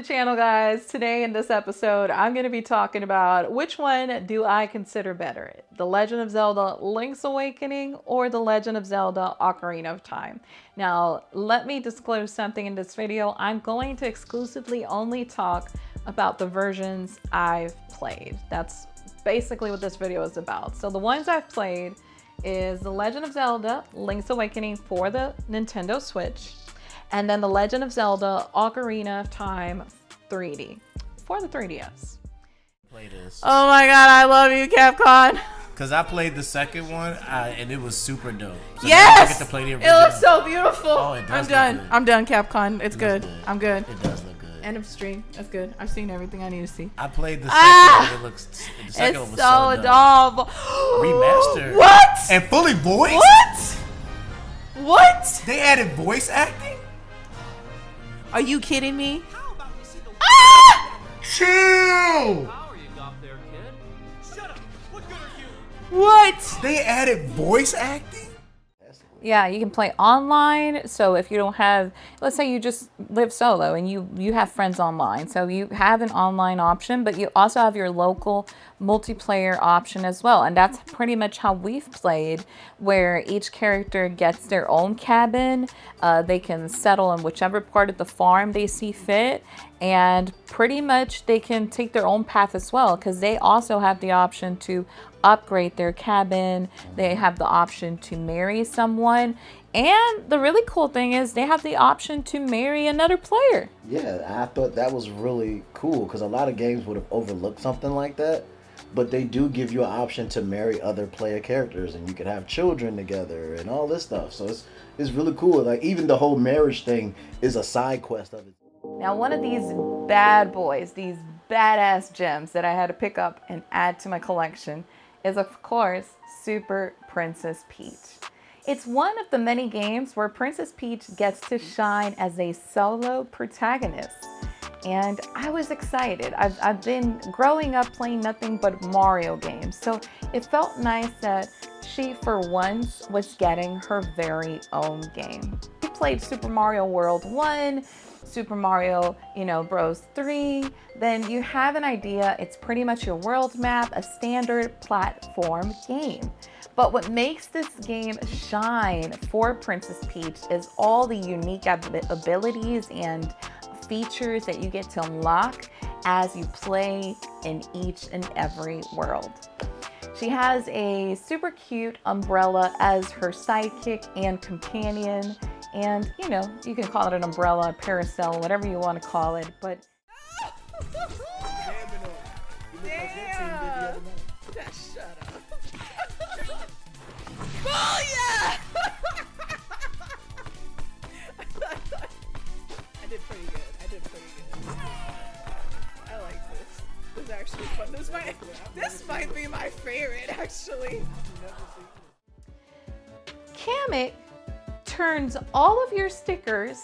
channel, guys. Today in this episode, I'm going to be talking about which one do I consider better, The Legend of Zelda Link's Awakening or The Legend of Zelda Ocarina of Time. Now, let me disclose something in this video. I'm going to exclusively only talk about the versions I've played. That's basically what this video is about. So the ones I've played is The Legend of Zelda Link's Awakening for the Nintendo Switch, and then The Legend of Zelda Ocarina of Time 3D for the 3DS. Play this. Oh my god, I love you, Capcom. Cause I played the second one and it was super dope. So Yes! I get to play the original. It looks so beautiful. Oh, it does I'm look done. good. I'm done, Capcom. It's good. I'm good. It does look good. End of stream. That's good. I've seen everything I need to see. I played the second one. The second one It's was so so dope. adorable. Remastered. What? And fully voiced? What? What? They added voice acting? Are you kidding me? Ah! Chill! What? They added voice acting? Yeah, you can play online. So if you don't have, let's say you just live solo and you have friends online. So you have an online option, but you also have your local multiplayer option as well. And that's pretty much how we've played, where each character gets their own cabin. They can settle in whichever part of the farm they see fit. And pretty much they can take their own path as well, because they also have the option to upgrade their cabin. They have the option to marry someone, and the really cool thing is they have the option to marry another player. Yeah, I thought that was really cool, because a lot of games would have overlooked something like that, but they do give you an option to marry other player characters, and you could have children together and all this stuff. So it's really cool. Like, even the whole marriage thing is a side quest of it. Now, one of these bad boys, these badass gems that I had to pick up and add to my collection is, of course, Super Princess Peach. It's one of the many games where Princess Peach gets to shine as a solo protagonist. And I was excited. I've been growing up playing nothing but Mario games. So it felt nice that she, for once, was getting her very own game. We played Super Mario World 1, Super Mario, Bros 3, then you have an idea. It's pretty much your world map, a standard platform game. But what makes this game shine for Princess Peach is all the unique abilities and features that you get to unlock as you play in each and every world. She has a super cute umbrella as her sidekick and companion. And, you can call it an umbrella, a parasol, whatever you want to call it, but... Damn! Just shut up. Oh, yeah! I did pretty good. I like this. This is actually fun. This might be my favorite, actually. Kamek turns all of your stickers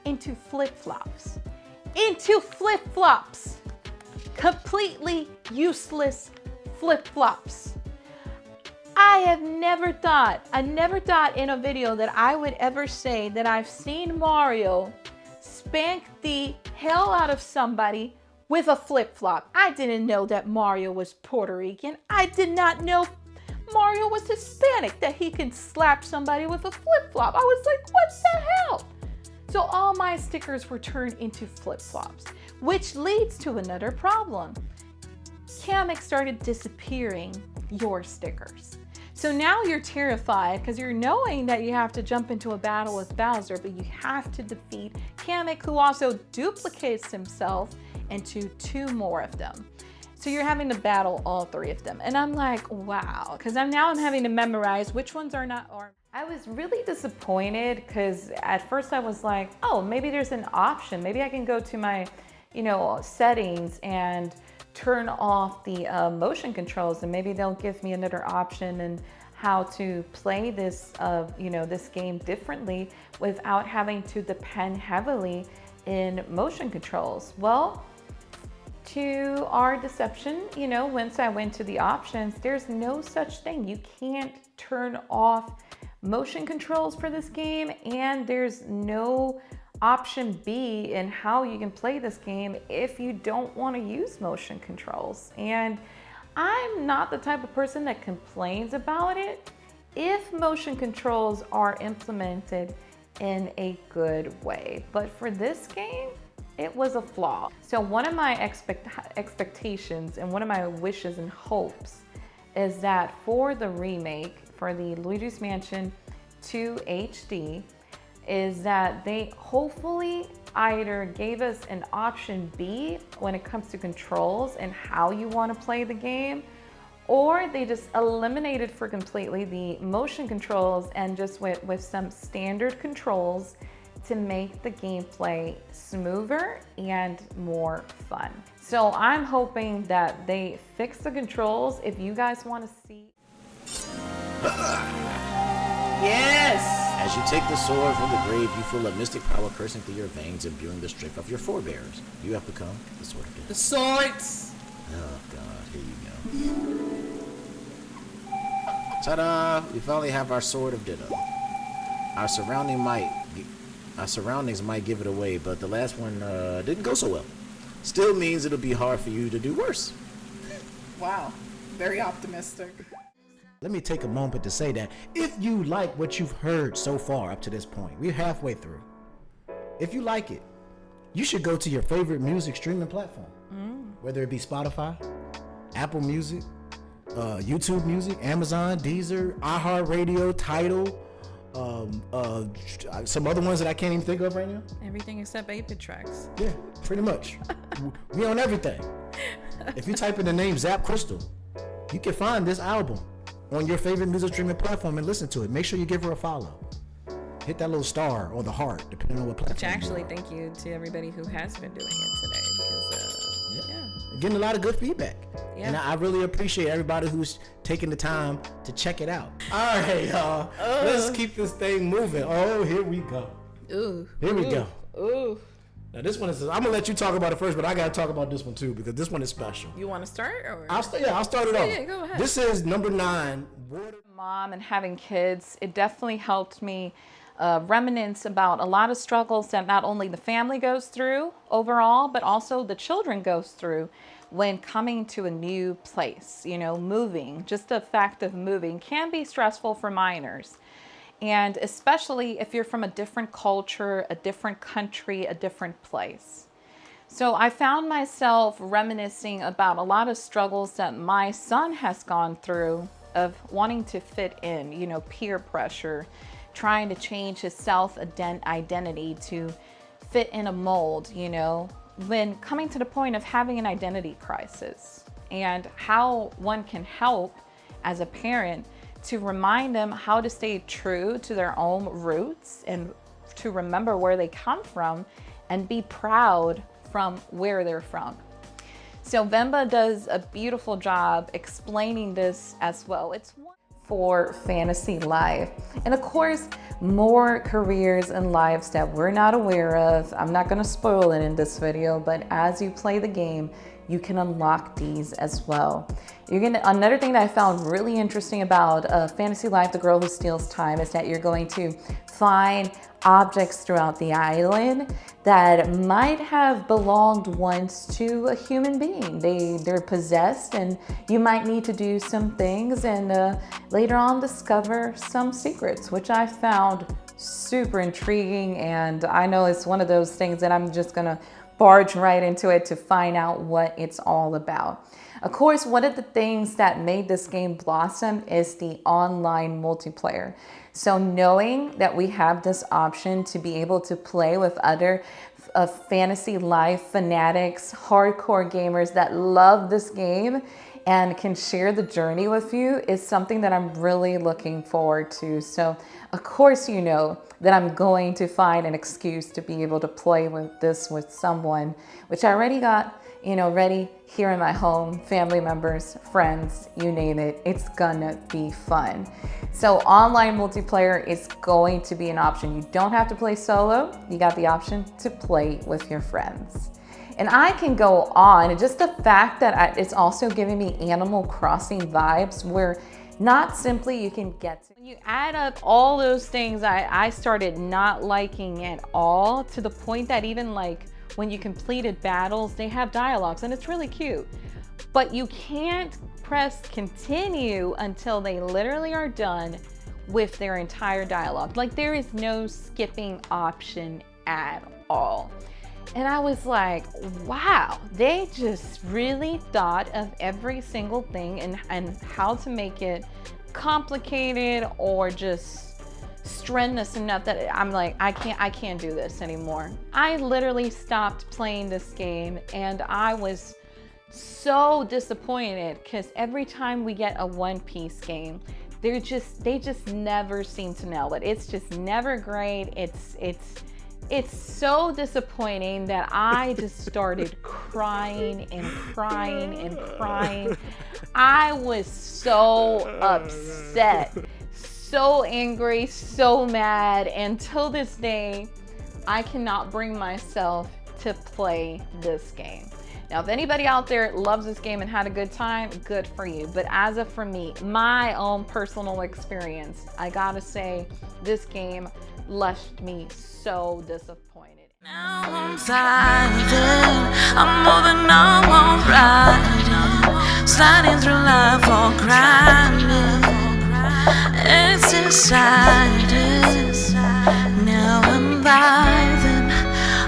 into flip-flops. Completely useless flip-flops. I never thought in a video that I would ever say that I've seen Mario spank the hell out of somebody with a flip-flop. I didn't know that Mario was Puerto Rican. I did not know Mario was Hispanic, that he can slap somebody with a flip-flop. I was like, what the hell? So all my stickers were turned into flip-flops, which leads to another problem. Kamek started disappearing your stickers. So now you're terrified because you're knowing that you have to jump into a battle with Bowser, but you have to defeat Kamek, who also duplicates himself into 2 more of them. So you're having to battle all 3 of them. And I'm like, wow, because I'm having to memorize which ones are not armed. I was really disappointed because at first I was like, oh, maybe there's an option. Maybe I can go to my, settings and turn off the motion controls, and maybe they'll give me another option and how to play this, this game differently without having to depend heavily in motion controls. Well, to our deception, once I went to the options, there's no such thing. You can't turn off motion controls for this game, and there's no option B in how you can play this game if you don't want to use motion controls. And I'm not the type of person that complains about it if motion controls are implemented in a good way. But for this game, it was a flaw. So one of my expectations and one of my wishes and hopes is that for the remake, for the Luigi's Mansion 2 HD, is that they hopefully either gave us an option B when it comes to controls and how you want to play the game, or they just eliminated for completely the motion controls and just went with some standard controls to make the gameplay smoother and more fun. So I'm hoping that they fix the controls. If you guys want to see... Yes! As you take the sword from the grave, you feel a mystic power coursing through your veins, imbuing the strength of your forebears. You have become the Sword of Death. The swords! Oh god, here you go. Ta-da! We finally have our Sword of Ditto. Our surroundings might give it away, but the last one didn't go so well. Still means it'll be hard for you to do worse. Wow, very optimistic. Let me take a moment to say that if you like what you've heard so far up to this point, we're halfway through. If you like it, you should go to your favorite music streaming platform, whether it be Spotify, Apple Music, YouTube Music, Amazon, Deezer, iHeartRadio, Tidal, some other ones that I can't even think of right now. Everything except 8-bit tracks. Yeah, pretty much. We on everything. If you type in the name Zapcristal, you can find this album on your favorite music streaming platform and listen to it. Make sure you give her a follow. Hit that little star or the heart, depending on what platform. Which actually, thank you to everybody who has been doing it today, because getting a lot of good feedback. Yeah. And I really appreciate everybody who's taking the time to check it out. All right, y'all. Let's keep this thing moving. Oh, here we go. Ooh. Here we go. Ooh. Now this one is, I'm gonna let you talk about it first, but I gotta talk about this one too, because this one is special. You want to start? Or? I'll start it off. Yeah, go ahead. This is number 9. Mom and having kids, it definitely helped me reminisce about a lot of struggles that not only the family goes through overall, but also the children goes through when coming to a new place. You know, moving, just the fact of moving can be stressful for minors. And especially if you're from a different culture, a different country, a different place. So I found myself reminiscing about a lot of struggles that my son has gone through of wanting to fit in, you know, peer pressure, trying to change his self-identity to fit in a mold, you know, when coming to the point of having an identity crisis, and how one can help as a parent to remind them how to stay true to their own roots and to remember where they come from and be proud from where they're from. So Vemba does a beautiful job explaining this as well. It's one for Fantasy Life. And of course, more careers and lives that we're not aware of. I'm not gonna spoil it in this video, but as you play the game, you can unlock these as well. Another thing that I found really interesting about Fantasy Life, The Girl Who Steals Time, is that you're going to find objects throughout the island that might have belonged once to a human being. They're possessed, and you might need to do some things and later on discover some secrets, which I found super intriguing. And I know it's one of those things that I'm just gonna barge right into it to find out what it's all about. Of course, one of the things that made this game blossom is the online multiplayer. So knowing that we have this option to be able to play with other Fantasy Life fanatics, hardcore gamers that love this game and can share the journey with you is something that I'm really looking forward to. So of course, you know that I'm going to find an excuse to be able to play with this with someone, which I already got, you know, ready here in my home, family members, friends, you name it. It's gonna be fun. So online multiplayer is going to be an option. You don't have to play solo. You got the option to play with your friends. And I can go on, and just the fact that it's also giving me Animal Crossing vibes, where Not simply you can get to. When you add up all those things, I started not liking at all, to the point that even like when you completed battles, they have dialogues and it's really cute. But you can't press continue until they literally are done with their entire dialogue. Like there is no skipping option at all. And I was like, wow, they just really thought of every single thing and how to make it complicated or just strenuous enough that I'm like, I can't do this anymore. I literally stopped playing this game and I was so disappointed because every time we get a One Piece game, they just never seem to nail it. It's just never great. It's so disappointing that I just started crying and crying and crying. I was so upset, so angry, so mad, and till this day, I cannot bring myself to play this game. Now, if anybody out there loves this game and had a good time, good for you. But as of for me, my own personal experience, I gotta say, this game left me so disappointed. Now I'm fighting, I'm moving on, I'm riding, sliding through life all grinding. It's exciting, now I'm vibing,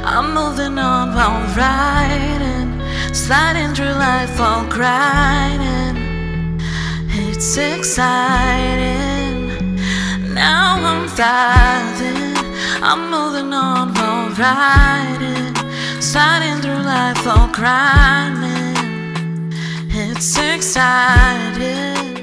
I'm moving on while riding, sliding through life all grinding. It's exciting, now I'm vibing, I'm moving on while riding, sliding through life all grinding. It's exciting.